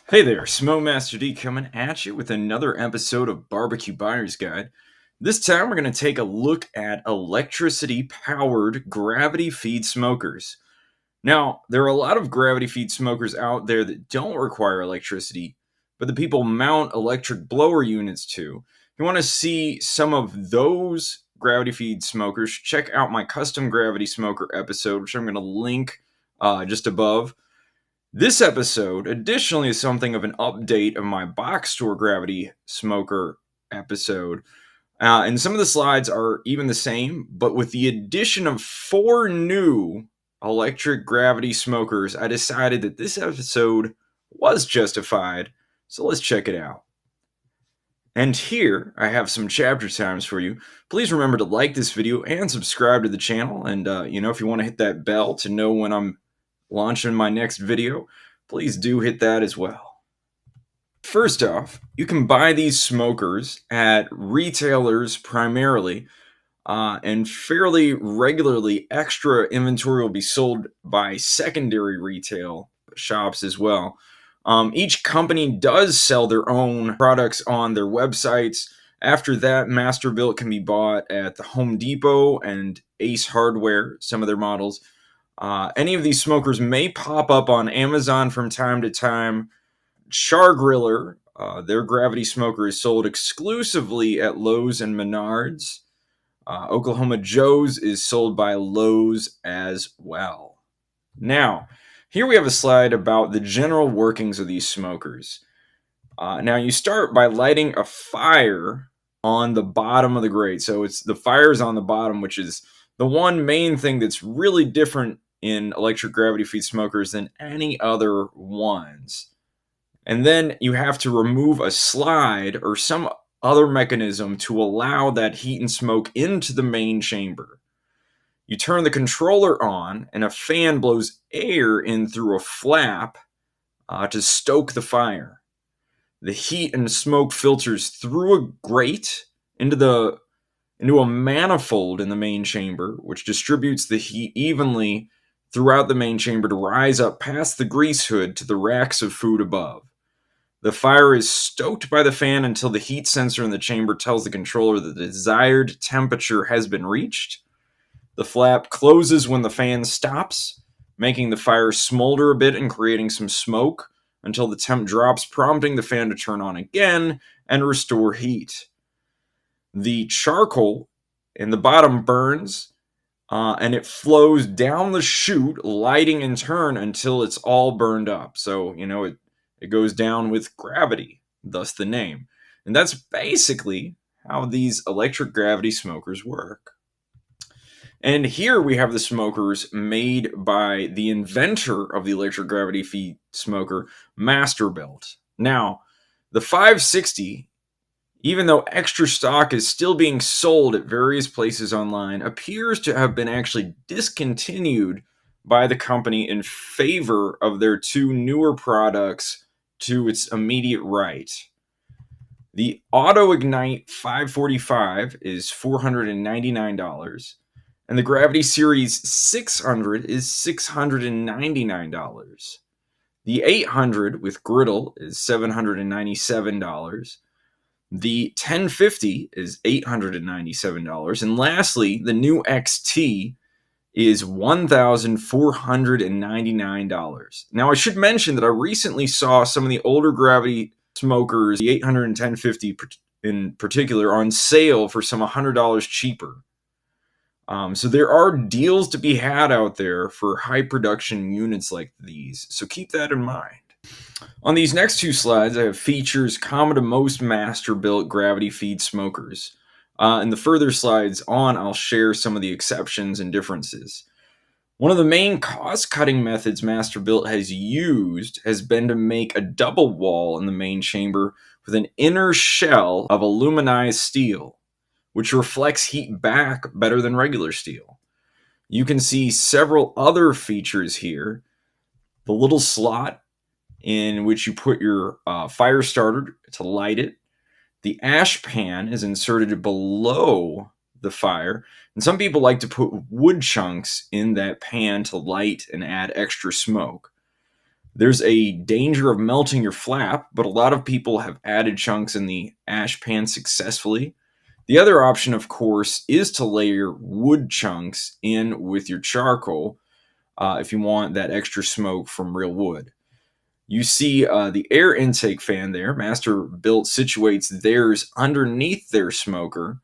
Hey there, Smoke Master D coming at you with another episode of Barbecue Buyer's Guide. This time we're going to take a look at electricity-powered gravity feed smokers. Now, there are a lot of gravity feed smokers out there that don't require electricity, but the people mount electric blower units to. If you want to see some of those gravity feed smokers, check out my custom gravity smoker episode, which I'm going to link just above. This episode, additionally, is something of an update of my box store gravity smoker episode. And some of the slides are even the same, but with the addition of 4 new electric gravity smokers, I decided that this episode was justified. So let's check it out. And here, I have some chapter times for you. Please remember to like this video and subscribe to the channel. And, if you want to hit that bell to know when I'm launching my next video, please do hit that as well. First off, you can buy these smokers at retailers primarily, and fairly regularly extra inventory will be sold by secondary retail shops as well. Each company does sell their own products on their websites. After that, Masterbuilt can be bought at the Home Depot and Ace Hardware, some of their models. Any of these smokers may pop up on Amazon from time to time. Char-Griller, their gravity smoker, is sold exclusively at Lowe's and Menards. Oklahoma Joe's is sold by Lowe's as well. Now, here we have a slide about the general workings of these smokers. Now, you start by lighting a fire on the bottom of the grate. So the fire is on the bottom, which is the one main thing that's really different in electric gravity feed smokers than any other ones. And then you have to remove a slide or some other mechanism to allow that heat and smoke into the main chamber. You turn the controller on, and a fan blows air in through a flap to stoke the fire. The heat and smoke filters through a grate into a manifold in the main chamber, which distributes the heat evenly throughout the main chamber to rise up past the grease hood to the racks of food above. The fire is stoked by the fan until the heat sensor in the chamber tells the controller that the desired temperature has been reached. The flap closes when the fan stops, making the fire smolder a bit and creating some smoke until the temp drops, prompting the fan to turn on again and restore heat. The charcoal in the bottom burns, and it flows down the chute, lighting in turn until it's all burned up. So, it goes down with gravity, thus the name. And that's basically how these electric gravity smokers work. And here we have the smokers made by the inventor of the electric gravity feed smoker, Masterbuilt. Now, the 560, even though extra stock is still being sold at various places online, appears to have been actually discontinued by the company in favor of their 2 newer products to its immediate right. The AutoIgnite 545 is $499, and the Gravity Series 600 is $699. The 800 with griddle is $797. The 1050 is $897. And lastly, the new XT is $1,499. Now, I should mention that I recently saw some of the older gravity smokers, the 800 and 1050 in particular, on sale for some $100 cheaper. So there are deals to be had out there for high production units like these. So keep that in mind. On these next 2 slides, I have features common to most Masterbuilt gravity feed smokers. In the further slides on, I'll share some of the exceptions and differences. One of the main cost-cutting methods Masterbuilt has used has been to make a double wall in the main chamber with an inner shell of aluminized steel, which reflects heat back better than regular steel. You can see several other features here. The little slot in which you put your fire starter to light it. The ash pan is inserted below the fire, and some people like to put wood chunks in that pan to light and add extra smoke. There's a danger of melting your flap, but a lot of people have added chunks in the ash pan successfully. The other option, of course, is to layer wood chunks in with your charcoal if you want that extra smoke from real wood. You see the air intake fan there. Masterbuilt situates theirs underneath their smoker,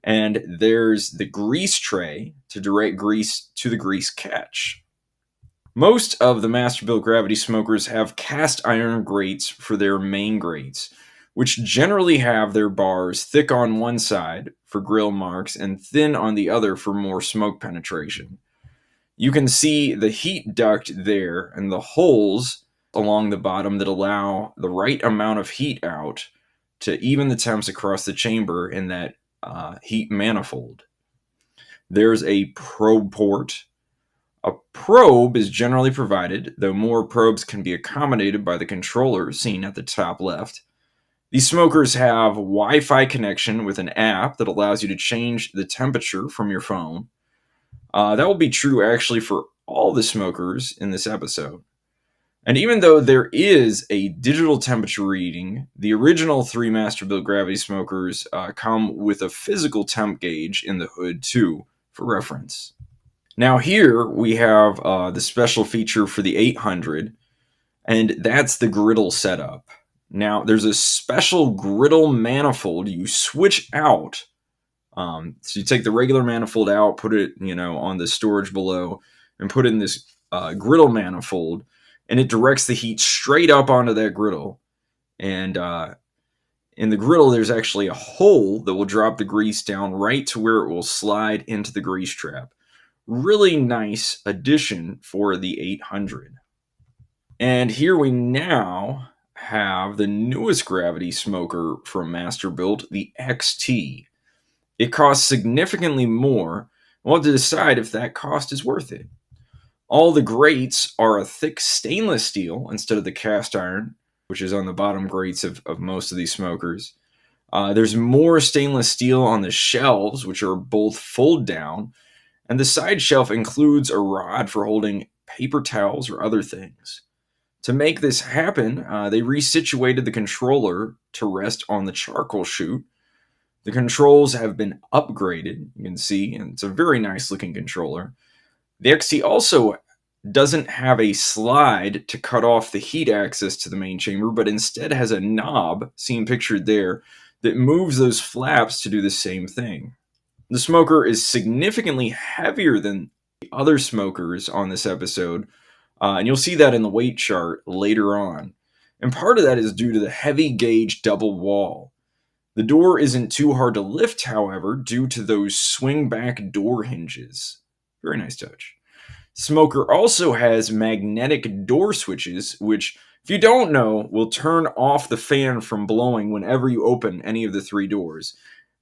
and there's the grease tray to direct grease to the grease catch. Most of the Masterbuilt gravity smokers have cast iron grates for their main grates, which generally have their bars thick on one side for grill marks and thin on the other for more smoke penetration. You can see the heat duct there and the holes along the bottom that allow the right amount of heat out to even the temps across the chamber in that heat manifold. There's a probe port. A probe is generally provided, though more probes can be accommodated by the controller seen at the top left. These smokers have Wi-Fi connection with an app that allows you to change the temperature from your phone. That will be true actually for all the smokers in this episode. And even though there is a digital temperature reading, the original 3 Masterbuilt gravity smokers come with a physical temp gauge in the hood too, for reference. Now here we have the special feature for the 800, and that's the griddle setup. Now there's a special griddle manifold you switch out. So you take the regular manifold out, put it on the storage below, and put in this griddle manifold, and it directs the heat straight up onto that griddle. And in the griddle, there's actually a hole that will drop the grease down right to where it will slide into the grease trap. Really nice addition for the 800. And here we now have the newest gravity smoker from Masterbuilt, the XT. It costs significantly more. We'll have to decide if that cost is worth it. All the grates are a thick stainless steel instead of the cast iron, which is on the bottom grates of most of these smokers. There's more stainless steel on the shelves, which are both fold down, and the side shelf includes a rod for holding paper towels or other things. To make this happen, they resituated the controller to rest on the charcoal chute. The controls have been upgraded, you can see, and it's a very nice looking controller. The XT also doesn't have a slide to cut off the heat access to the main chamber, but instead has a knob, seen pictured there, that moves those flaps to do the same thing. The smoker is significantly heavier than the other smokers on this episode, and you'll see that in the weight chart later on. And part of that is due to the heavy gauge double wall. The door isn't too hard to lift, however, due to those swing back door hinges. Very nice touch. Smoker also has magnetic door switches, which, if you don't know, will turn off the fan from blowing whenever you open any of the 3 doors.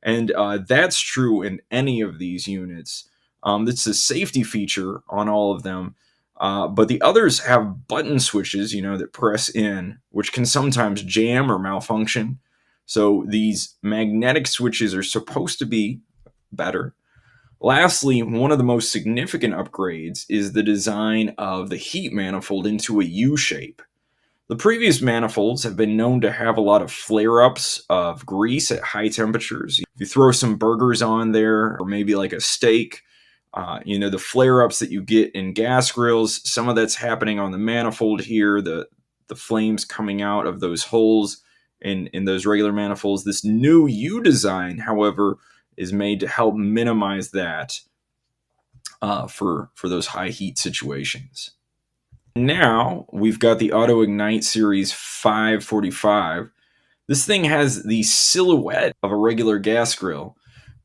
And that's true in any of these units. It's a safety feature on all of them. But the others have button switches, that press in, which can sometimes jam or malfunction. So these magnetic switches are supposed to be better. Lastly, one of the most significant upgrades is the design of the heat manifold into a U shape. The previous manifolds have been known to have a lot of flare-ups of grease at high temperatures. If you throw some burgers on there, or maybe like a steak, the flare-ups that you get in gas grills, some of that's happening on the manifold here, the flames coming out of those holes in those regular manifolds. This new U design, however, is made to help minimize that for those high heat situations. Now we've got the AutoIgnite Series 545. This thing has the silhouette of a regular gas grill,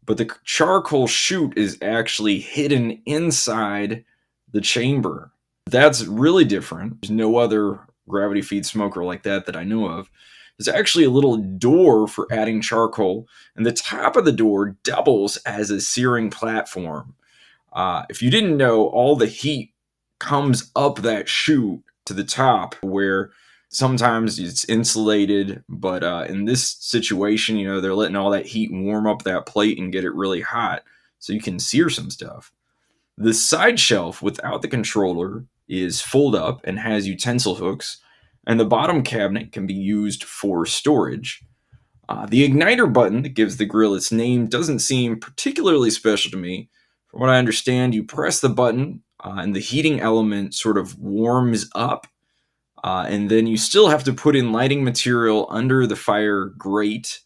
but the charcoal chute is actually hidden inside the chamber. That's really different. There's no other gravity feed smoker like that I know of. There's actually a little door for adding charcoal, and the top of the door doubles as a searing platform. If you didn't know, all the heat comes up that chute to the top, where sometimes it's insulated, but in this situation, they're letting all that heat warm up that plate and get it really hot, so you can sear some stuff. The side shelf without the controller is fold up and has utensil hooks, and the bottom cabinet can be used for storage. The igniter button that gives the grill its name doesn't seem particularly special to me. From what I understand, you press the button and the heating element sort of warms up, and then you still have to put in lighting material under the fire grate,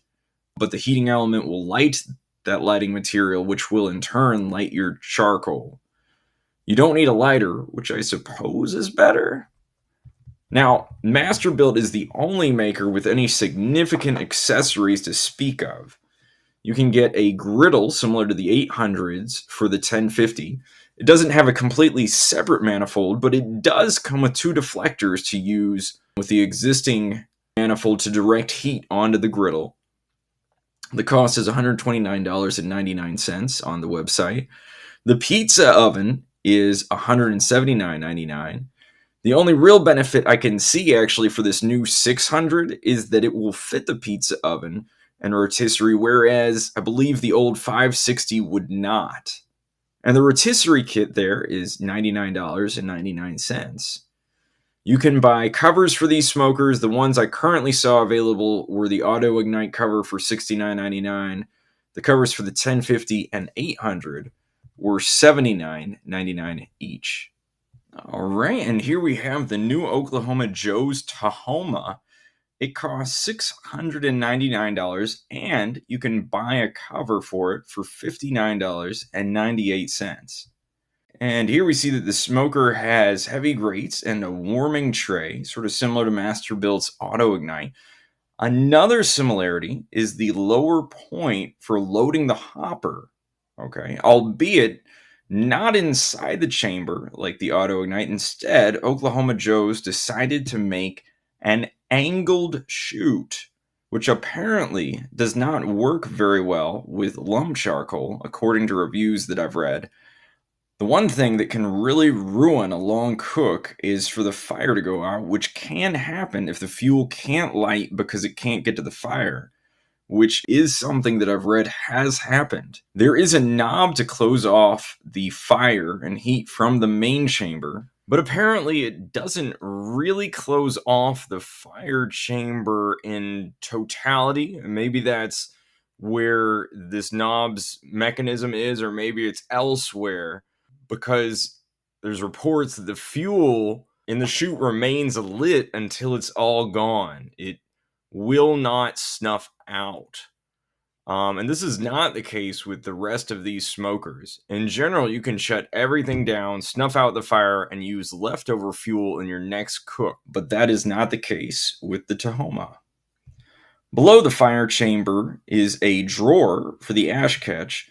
but the heating element will light that lighting material, which will in turn light your charcoal. You don't need a lighter, which I suppose is better. Now, Masterbuilt is the only maker with any significant accessories to speak of. You can get a griddle similar to the 800s for the 1050. It doesn't have a completely separate manifold, but it does come with two deflectors to use with the existing manifold to direct heat onto the griddle. The cost is $129.99 on the website. The pizza oven is $179.99. The only real benefit I can see actually for this new 600 is that it will fit the pizza oven and rotisserie, whereas I believe the old 560 would not. And the rotisserie kit there is $99.99. You can buy covers for these smokers. The ones I currently saw available were the AutoIgnite cover for $69.99. The covers for the 1050 and 800 were $79.99 each. All right, and here we have the new Oklahoma Joe's Tahoma. It costs $699, and you can buy a cover for it for $59.98. And here we see that the smoker has heavy grates and a warming tray, sort of similar to Masterbuilt's AutoIgnite. Another similarity is the lower point for loading the hopper, okay, albeit not inside the chamber like the AutoIgnite. Instead, Oklahoma Joe's decided to make an angled chute, which apparently does not work very well with lump charcoal, according to reviews that I've read. The one thing that can really ruin a long cook is for the fire to go out, which can happen if the fuel can't light because it can't get to the fire, which is something that I've read has happened. There is a knob to close off the fire and heat from the main chamber, but apparently it doesn't really close off the fire chamber in totality. Maybe that's where this knob's mechanism is, or maybe it's elsewhere, because there's reports that the fuel in the chute remains lit until it's all gone. It will not snuff out. And this is not the case with the rest of these smokers. In general, you can shut everything down, snuff out the fire, and use leftover fuel in your next cook. But that is not the case with the Tahoma. Below the fire chamber is a drawer for the ash catch.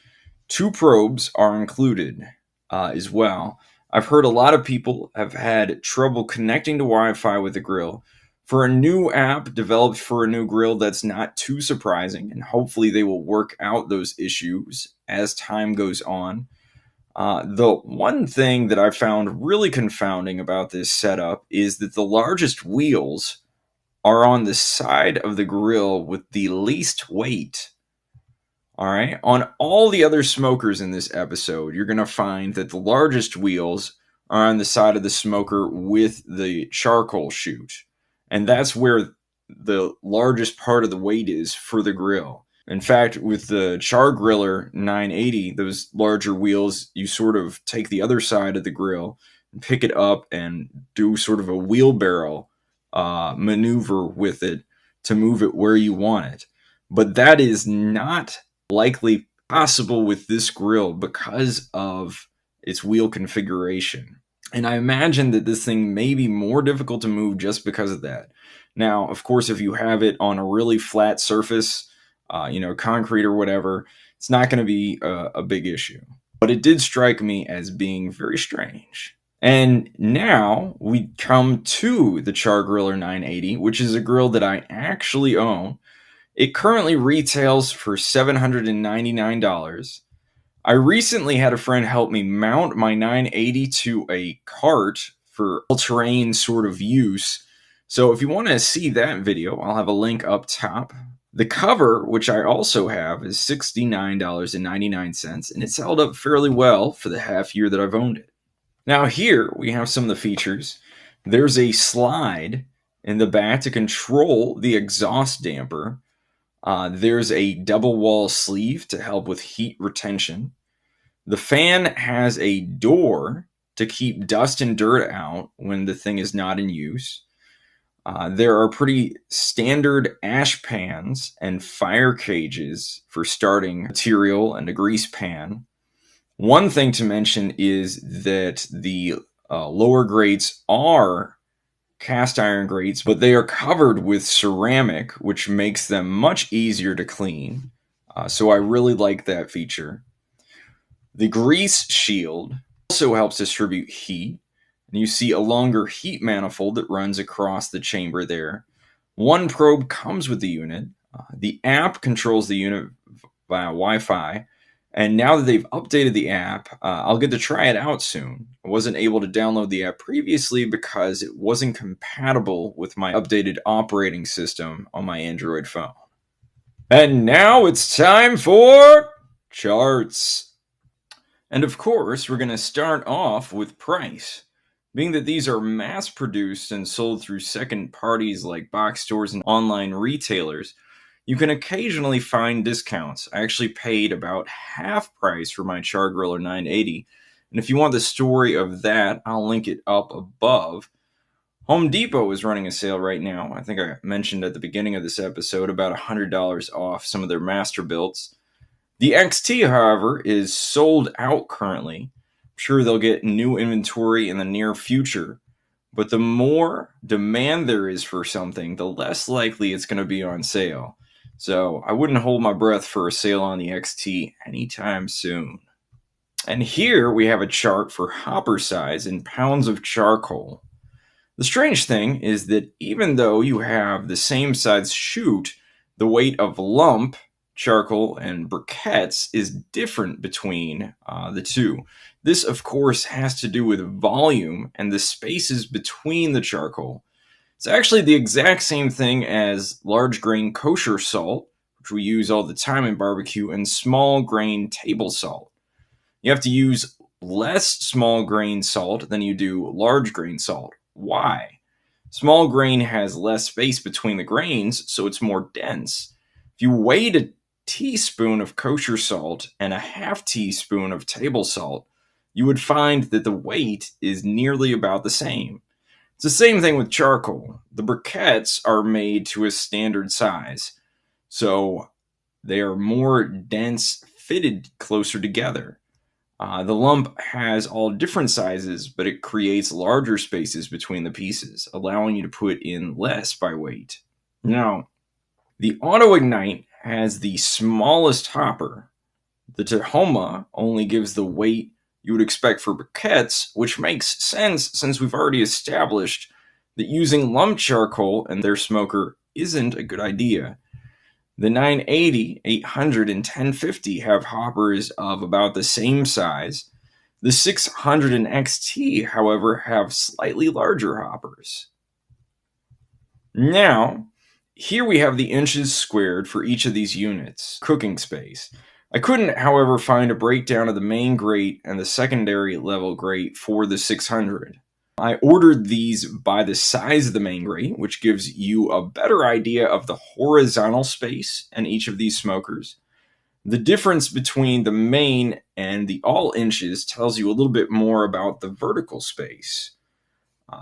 2 probes are included as well. I've heard a lot of people have had trouble connecting to Wi-Fi with the grill. For a new app developed for a new grill, that's not too surprising, and hopefully they will work out those issues as time goes on. The one thing that I found really confounding about this setup is that the largest wheels are on the side of the grill with the least weight. All right. On all the other smokers in this episode, you're going to find that the largest wheels are on the side of the smoker with the charcoal chute. And that's where the largest part of the weight is for the grill. In fact, with the Char-Griller 980, those larger wheels, you sort of take the other side of the grill and pick it up and do sort of a wheelbarrow maneuver with it to move it where you want it. But that is not likely possible with this grill because of its wheel configuration. And I imagine that this thing may be more difficult to move just because of that. Now, of course, if you have it on a really flat surface, concrete or whatever, it's not going to be a big issue. But it did strike me as being very strange. And now we come to the Char-Griller 980, which is a grill that I actually own. It currently retails for $799. I recently had a friend help me mount my 980 to a cart for all-terrain sort of use. So if you want to see that video, I'll have a link up top. The cover, which I also have, is $69.99, and it's held up fairly well for the half year that I've owned it. Now here we have some of the features. There's a slide in the back to control the exhaust damper. There's a double wall sleeve to help with heat retention. The fan has a door to keep dust and dirt out when the thing is not in use. There are pretty standard ash pans and fire cages for starting material and a grease pan. One thing to mention is that the lower grates are cast iron grates, but they are covered with ceramic, which makes them much easier to clean. So I really like that feature. The grease shield also helps distribute heat, and you see a longer heat manifold that runs across the chamber there. One probe comes with the unit. The app controls the unit via Wi-Fi, and now that they've updated the app, I'll get to try it out soon. I wasn't able to download the app previously because it wasn't compatible with my updated operating system on my Android phone. And now it's time for charts. And of course, we're going to start off with price. Being that these are mass produced and sold through second parties like box stores and online retailers, you can occasionally find discounts. I actually paid about half price for my Char-Griller 980. And if you want the story of that, I'll link it up above. Home Depot is running a sale right now. I think I mentioned at the beginning of this episode about $100 off some of their Masterbuilts. The XT, however, is sold out currently. I'm sure they'll get new inventory in the near future, but the more demand there is for something, the less likely it's going to be on sale. So I wouldn't hold my breath for a sale on the XT anytime soon. And here we have a chart for hopper size in pounds of charcoal. The strange thing is that even though you have the same size chute, the weight of lump, charcoal, and briquettes is different between the two. This, of course, has to do with volume and the spaces between the charcoal. It's actually the exact same thing as large grain kosher salt, which we use all the time in barbecue, and small grain table salt. You have to use less small grain salt than you do large grain salt. Why? Small grain has less space between the grains, so it's more dense. If you weighed a teaspoon of kosher salt and a half teaspoon of table salt, you would find that the weight is nearly about the same. It's the same thing with charcoal. The briquettes are made to a standard size, so they are more dense, fitted closer together. The lump has all different sizes, but it creates larger spaces between the pieces, allowing you to put in less by weight. Now, the AutoIgnite has the smallest hopper. The Tahoma only gives the weight you would expect for briquettes, which makes sense since we've already established that using lump charcoal in their smoker isn't a good idea. The 980, 800, and 1050 have hoppers of about the same size. The 600 and XT, however, have slightly larger hoppers. Now, here we have the inches squared for each of these units, cooking space. I couldn't, however, find a breakdown of the main grate and the secondary level grate for the 600. I ordered these by the size of the main grate, which gives you a better idea of the horizontal space in each of these smokers. The difference between the main and the all inches tells you a little bit more about the vertical space.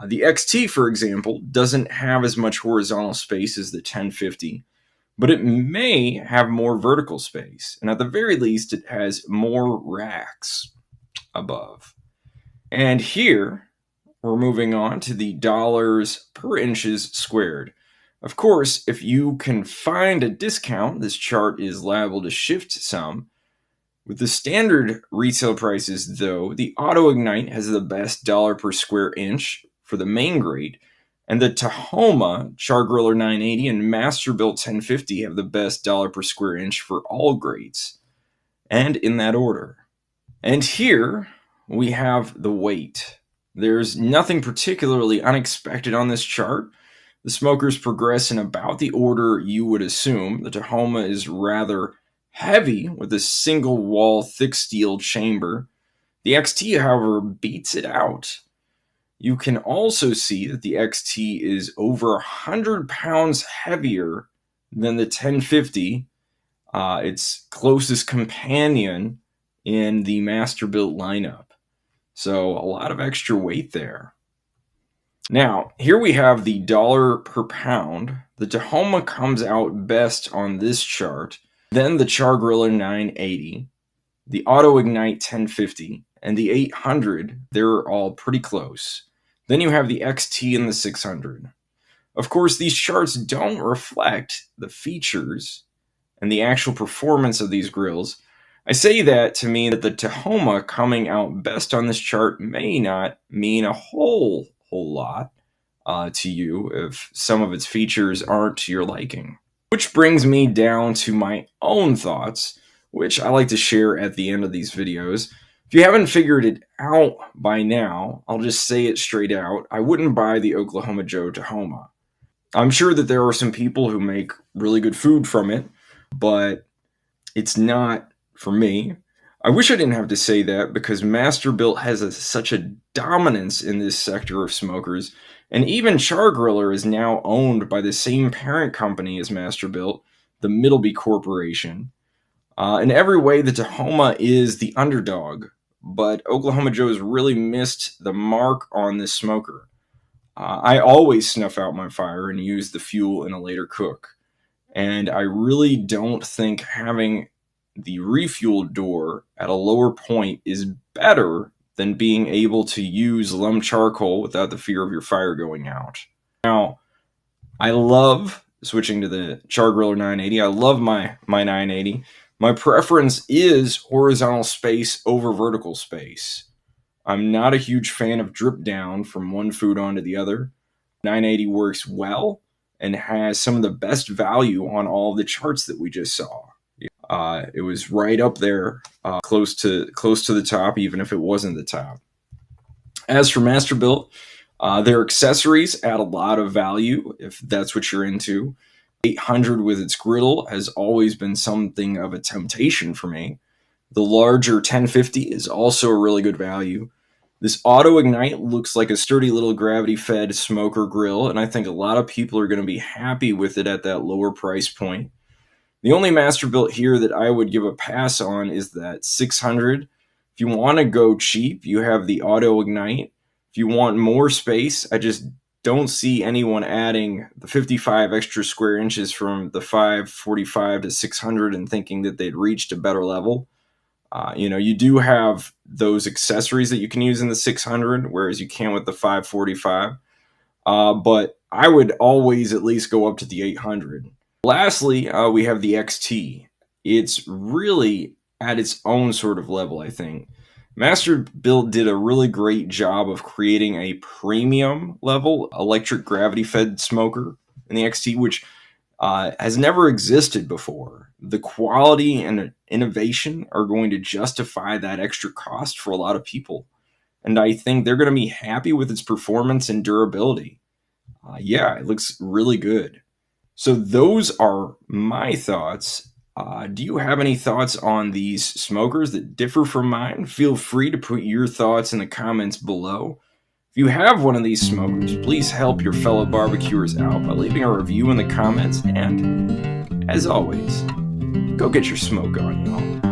The XT, for example, doesn't have as much horizontal space as the 1050, but it may have more vertical space, and at the very least, it has more racks above. And here, we're moving on to the dollars per inches squared. Of course, if you can find a discount, this chart is liable to shift some. With the standard retail prices, though, the AutoIgnite has the best dollar per square inch for the main grade, and the Tahoma, Char-Griller 980, and Masterbuilt 1050 have the best dollar per square inch for all grades, and in that order. And here we have the weight. There's nothing particularly unexpected on this chart. The smokers progress in about the order you would assume. The Tahoma is rather heavy with a single wall thick steel chamber. The XT, however, beats it out. You can also see that the XT is over 100 pounds heavier than the 1050, its closest companion in the Masterbuilt lineup. So a lot of extra weight there. Now, here we have the dollar per pound. The Tahoma comes out best on this chart, then the Char-Griller 980, the AutoIgnite 1050, and the 800. They're all pretty close. Then you have the XT and the 600. Of course, these charts don't reflect the features and the actual performance of these grills. I say that to mean that the Tahoma coming out best on this chart may not mean a whole lot to you if some of its features aren't to your liking. Which brings me down to my own thoughts, which I like to share at the end of these videos. If you haven't figured it out by now, I'll just say it straight out. I wouldn't buy the Oklahoma Joe Tahoma. I'm sure that there are some people who make really good food from it, but it's not for me. I wish I didn't have to say that because Masterbuilt has such a dominance in this sector of smokers, and even Char-Griller is now owned by the same parent company as Masterbuilt, the Middleby Corporation. In every way, the Tahoma is the underdog, but Oklahoma Joe's really missed the mark on this smoker. I always snuff out my fire and use the fuel in a later cook. And I really don't think having the refuel door at a lower point is better than being able to use lump charcoal without the fear of your fire going out. Now, I love switching to the Char-Griller 980. I love my 980. My preference is horizontal space over vertical space. I'm not a huge fan of drip down from one food onto the other. 980 works well and has some of the best value on all of the charts that we just saw. It was right up there, close to the top, even if it wasn't the top. As for Masterbuilt, their accessories add a lot of value if that's what you're into. 800 with its griddle has always been something of a temptation for me. The larger 1050 is also a really good value. This AutoIgnite looks like a sturdy little gravity-fed smoker grill, and I think a lot of people are going to be happy with it at that lower price point. The only Masterbuilt here that I would give a pass on is that 600. If you want to go cheap, you have the AutoIgnite. If you want more space, I just don't see anyone adding the 55 extra square inches from the 545 to 600 and thinking that they'd reached a better level. You do have those accessories that you can use in the 600, whereas you can't with the 545. But I would always at least go up to the 800. Lastly, we have the XT. It's really at its own sort of level, I think. Masterbuilt did a really great job of creating a premium level electric gravity-fed smoker in the XT, which has never existed before. The quality and innovation are going to justify that extra cost for a lot of people. And I think they're going to be happy with its performance and durability. Yeah, it looks really good. So those are my thoughts. Do you have any thoughts on these smokers that differ from mine? Feel free to put your thoughts in the comments below. If you have one of these smokers, please help your fellow barbecuers out by leaving a review in the comments. And as always, go get your smoke on, y'all.